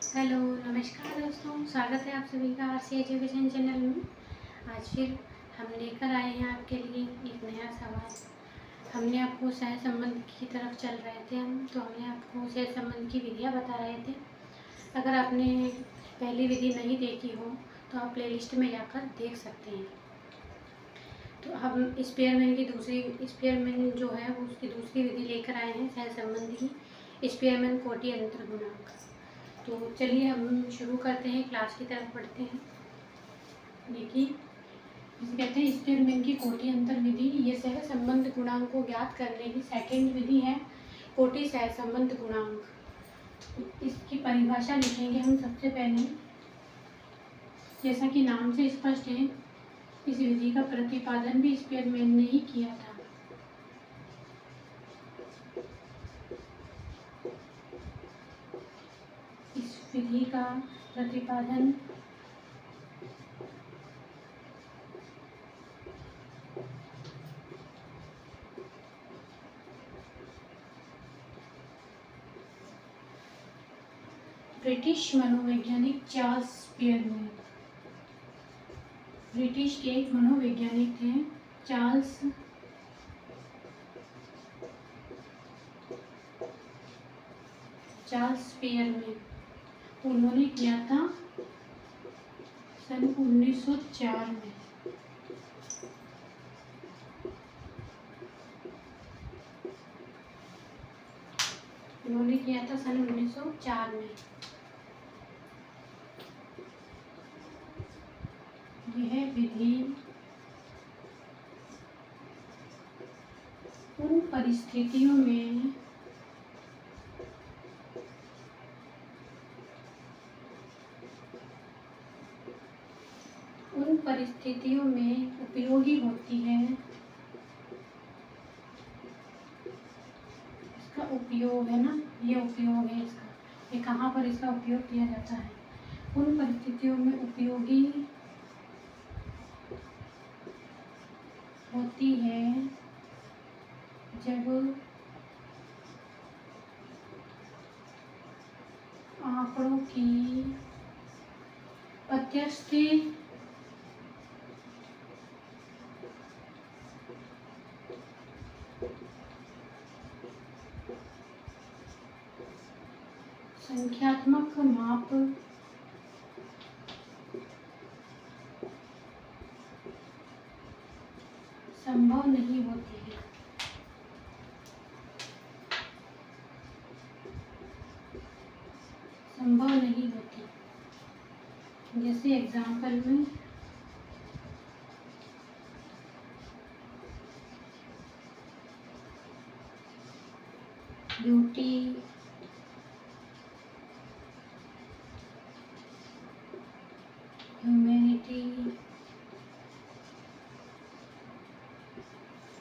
Hello, नमस्कार दोस्तों, स्वागत है आप सभी का आरसी एजुकेशन चैनल में। आज फिर हम लेकर आए हैं आपके लिए एक नया सवाल। हमने आपको सह संबंध की तरफ चल रहे थे तो हमने आपको सह संबंध की विधियाँ बता रहे थे। अगर आपने पहली विधि नहीं देखी हो तो आप प्लेलिस्ट में जाकर देख सकते हैं। तो हम स्पेयरमैन जो है वो उसकी दूसरी विधि लेकर आए हैं सह संबंध की, स्पेयरमैन कोटि अंतर गुणांक। तो चलिए हम शुरू करते हैं, क्लास की तरफ बढ़ते हैं। देखिए, इसे कहते हैं स्पेयरमैन की कोटि अंतर विधि। ये सह संबंध गुणांक को ज्ञात करने की सेकेंड विधि है, कोटि सह संबंध गुणांक। इसकी परिभाषा लिखेंगे हम सबसे पहले। जैसा कि नाम से स्पष्ट है, इस विधि का प्रतिपादन भी स्पेयरमैन ने ही किया था। इस विधि का प्रतिपादन ब्रिटिश मनोवैज्ञानिक चार्ल्स स्पेयरमैन, ब्रिटिश के एक मनोवैज्ञानिक थे चार्ल्स स्पेयरमैन। उन्होंने किया था सन 1904 में। उन्होंने किया था सन 1904 में। यह विधि उन परिस्थितियों में उपयोगी होती है। इसका उपयोग है ना, ये उपयोग है इसका, ये कहाँ पर इसका उपयोग किया जाता है? उन परिस्थितियों में उपयोगी होती है जब आंकड़ों की प्रत्यक्ष संख्यात्मक माप संभव नहीं होती है। संभव नहीं होती। जैसे एग्जाम्पल में beauty, humanity,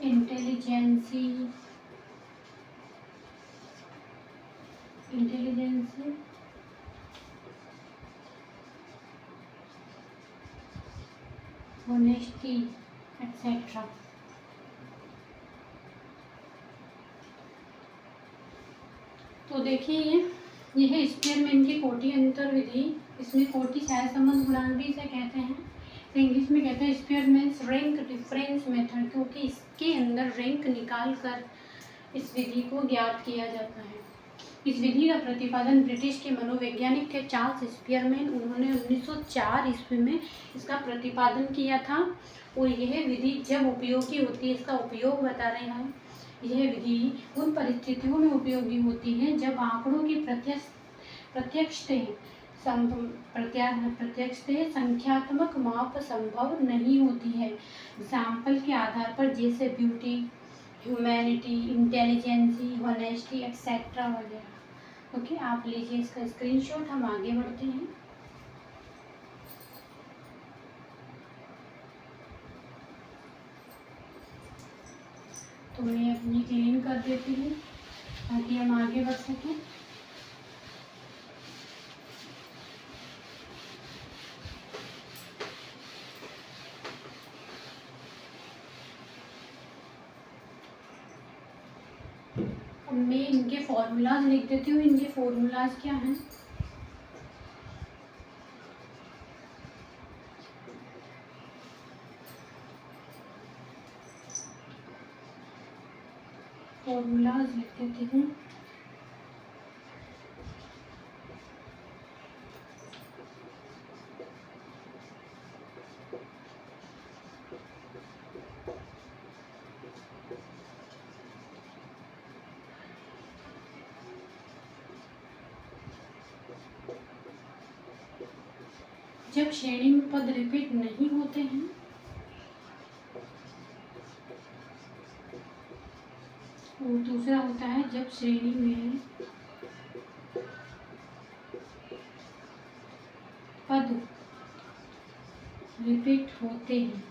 intelligence, honesty etcetera. तो देखिए, यह स्पेयरमैन की कोटि अंतर विधि, इसमें कोटि सह संबंध गुणांक भी इसे कहते हैं। तो इंग्लिश में कहते हैं स्पेयरमैन्स रैंक डिफरेंस मेथड, क्योंकि इसके अंदर रैंक निकाल कर इस विधि को ज्ञात किया जाता है। इस विधि का प्रतिपादन ब्रिटिश के मनोवैज्ञानिक थे चार्ल्स स्पेयरमैन। उन्होंने 1904 ईस्वी में इसका प्रतिपादन किया था। और यह विधि जब उपयोगी होती है, इसका उपयोग बता रहे हैं। यह विधि उन परिस्थितियों में उपयोगी होती है जब आंकड़ों की प्रत्यक्षतः संख्यात्मक माप संभव नहीं होती है। एग्जाम्पल के आधार पर जैसे beauty, humanity, intelligence, honesty etcetera वगैरह। ओके, आप लीजिए इसका स्क्रीनशॉट, हम आगे बढ़ते हैं। तो मैं अपनी क्लीन कर देती हूँ ताकि हम आगे बढ़ सकें। अब मैं इनके फॉर्मूलाज लिख देती हूँ। इनके फॉर्मूलाज क्या हैं? फॉर्मूलाज लिख देती हूँ। जब श्रेणी में पद रिपीट नहीं होते हैं और दूसरा होता है जब श्रेणी में पद रिपीट होते हैं।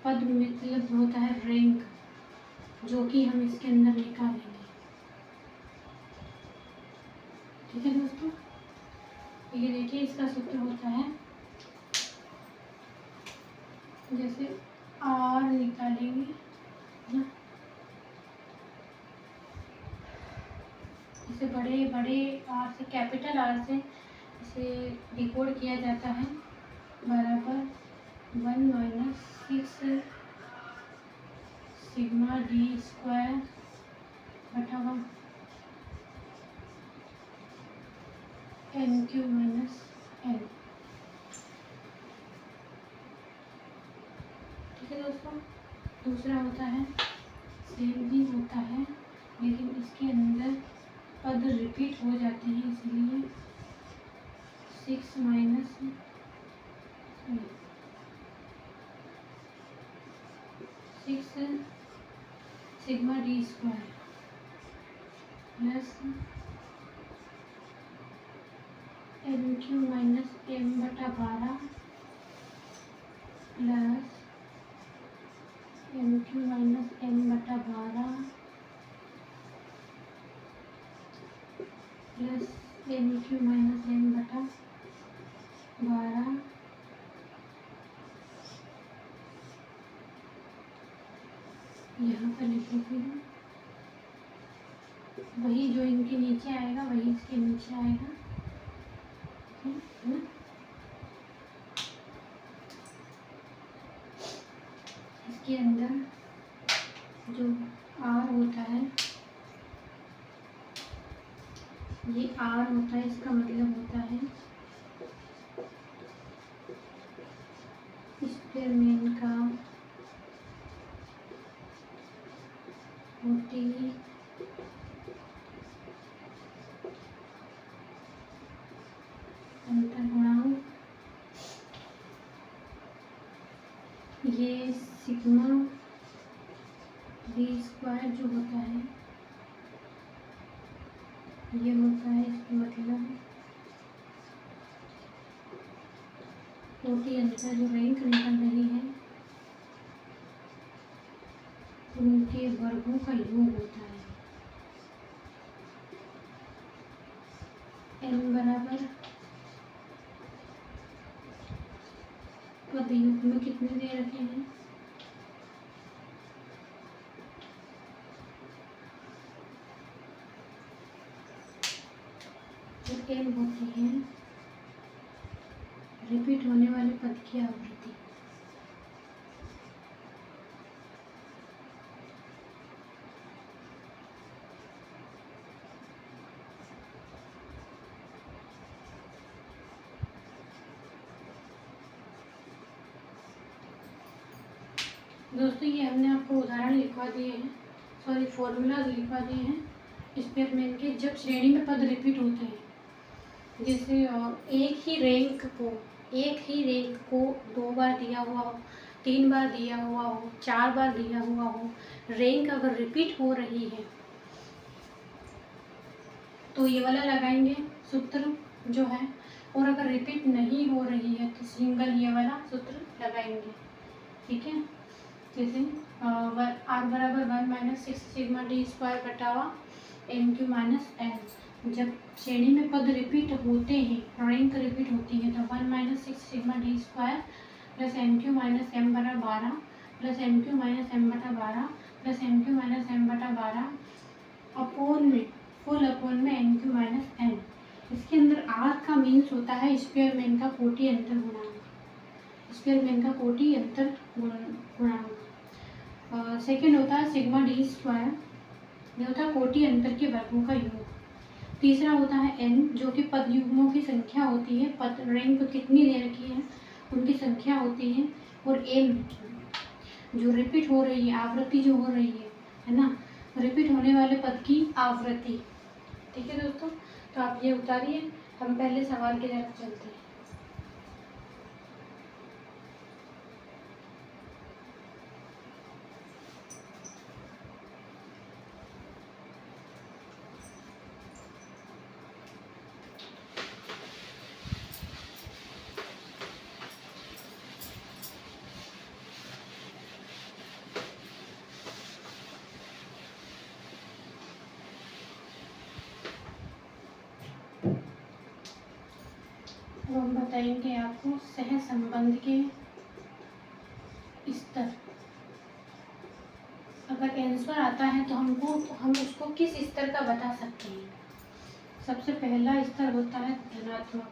पद मतलब होता है रैंक, जो कि हम इसके अंदर निकालेंगे। ठीक है दोस्तों, ये देखिए इसका सूत्र होता है, जैसे आर निकालेंगे ना, इसे बड़े बड़े आर से, कैपिटल आर से इसे डिकोड किया जाता है, बराबर 1 - 6 सिग्मा डी स्क्वायर बटा 1 NQ - N। ठीक है दोस्तों, दूसरा होता है सेम ही होता है, लेकिन इसके अंदर पद रिपीट हो जाते हैं, इसलिए 6 sigma D square plus NQ - M बटा 12 प्लस NQ - M बटा 12 प्लस NQ - M बटा 12 यहाँ पर लिख देती हूँ। वही जो इनके नीचे आएगा वही इसके नीचे आएगा, है ना। इसके अंदर जो आर होता है, ये आर होता है, इसका मतलब होता है स्पेयरमैन का कोटि अंतर्गुणांक। ये सिग्मा डी स्क्वायर जो होता है, ये होता है इसका मतलब कोटि अंतर जो रैंक निकल रही है उनके वर्गों का योग होता है। n बराबर पद युग्म कितने दे रखे हैं, तो n होती है रिपीट होने वाले पद की आवृत्ति। दोस्तों ये हमने आपको उदाहरण लिखवा दिए हैं, सॉरी फॉर्मूलाज लिखवा दिए हैं स्पेयरमैन के, जब श्रेणी में पद रिपीट होते हैं। जैसे एक ही रैंक को 2 बार दिया हुआ हो, 3 बार दिया हुआ हो, 4 बार दिया हुआ हो, रैंक अगर रिपीट हो रही है तो ये वाला लगाएंगे सूत्र जो है, और अगर रिपीट नहीं हो रही है तो सिंगल ये वाला सूत्र लगाएंगे। ठीक है, जैसे आर बराबर 1 - 6 सिग्मा डी स्क्वायर बटा NQ - N। जब श्रेणी में पद रिपीट होते हैं, रैंक रिपीट होती है, तो 1 - 6 sigma D square plus NQ - M बटा 12 प्लस NQ - M बटा 12 प्लस NQ - M बटा 12 अपोन में फुल अपोन में NQ - N। इसके अंदर आर का मीन्स होता है स्पेयरमैन का कोटि अंतर गुणांक। स्पेयरमैन का कोटि अंतर गुणांक। सेकेंड होता है सिग्मा डी स्क्वायर, ये होता है कोटि अंतर के वर्गों का योग। तीसरा होता है एन, जो कि पद युग्मों की संख्या होती है, पद रैंक कितनी दे रखी है उनकी संख्या होती है। और एम, जो रिपीट हो रही है, आवृत्ति जो हो रही है ना, रिपीट होने वाले पद की आवृत्ति। ठीक है दोस्तों, तो आप ये उतारिए, हम पहले सवाल की तरफ चलते हैं। हम बताएंगे आपको सहसंबंध के स्तर। अगर आंसर आता है तो हम उसको किस स्तर का बता सकते हैं। सबसे पहला स्तर होता है धनात्मक,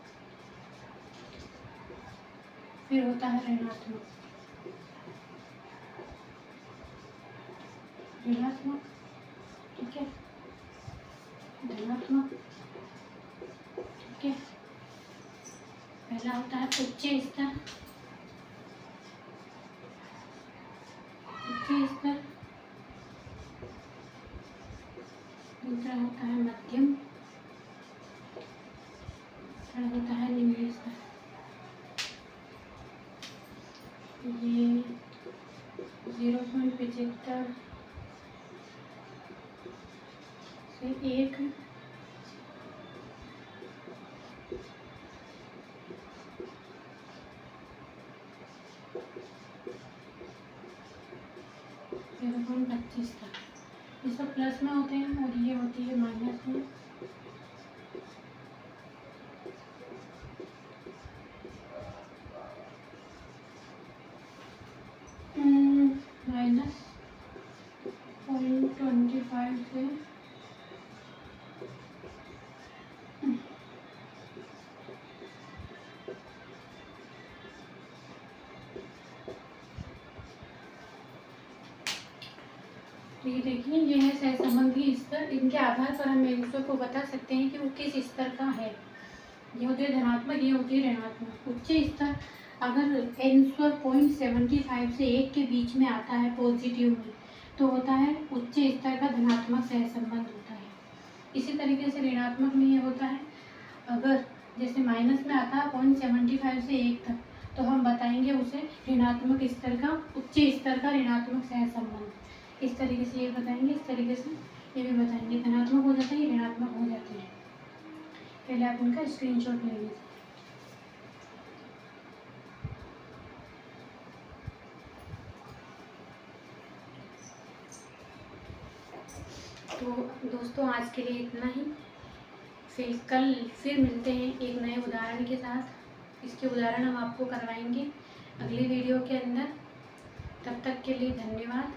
फिर होता है ऋणात्मक, ठीक है, धनात्मक, ठीक है। पहला होता है उच्च स्तर, दूसरा होता है मध्यम, तीसरा होता है निम्न स्तर। ये 0.75 से 1 0.25 तक, ये सब प्लस में होते हैं और ये होती है माइनस में। माइनस 0.25 से तो ये देखिए, ये है सहसंबंधी स्तर। इनके आधार पर हम आंसर को बता सकते हैं कि वो किस स्तर का है। ये होती है धनात्मक, ये होती है ऋणात्मक। उच्च स्तर अगर आंसर 0.75 से 1 के बीच में आता है पॉजिटिव में, तो होता है उच्च स्तर का धनात्मक सहसंबंध होता है। इसी तरीके से ऋणात्मक में ये होता है, अगर जैसे माइनस में आता है 0.75 से 1 तक, तो हम बताएंगे उसे ऋणात्मक स्तर का, उच्च स्तर का ऋणात्मक सहसंबंध। इस तरीके से ये बताएंगे, इस तरीके से ये भी बताएंगे। धनात्मक हो जाता है, ऋणात्मक हो जाते हैं। पहले आप इनका स्क्रीनशॉट ले लीजिए। तो दोस्तों आज के लिए इतना ही। फिर मिलते हैं एक नए उदाहरण के साथ। इसके उदाहरण हम आपको करवाएंगे अगली वीडियो के अंदर। तब तक के लिए धन्यवाद।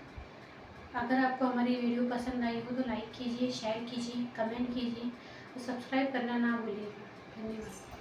अगर आपको हमारी वीडियो पसंद आई हो तो लाइक कीजिए, शेयर कीजिए, कमेंट कीजिए और सब्सक्राइब करना ना भूलिएगा। धन्यवाद।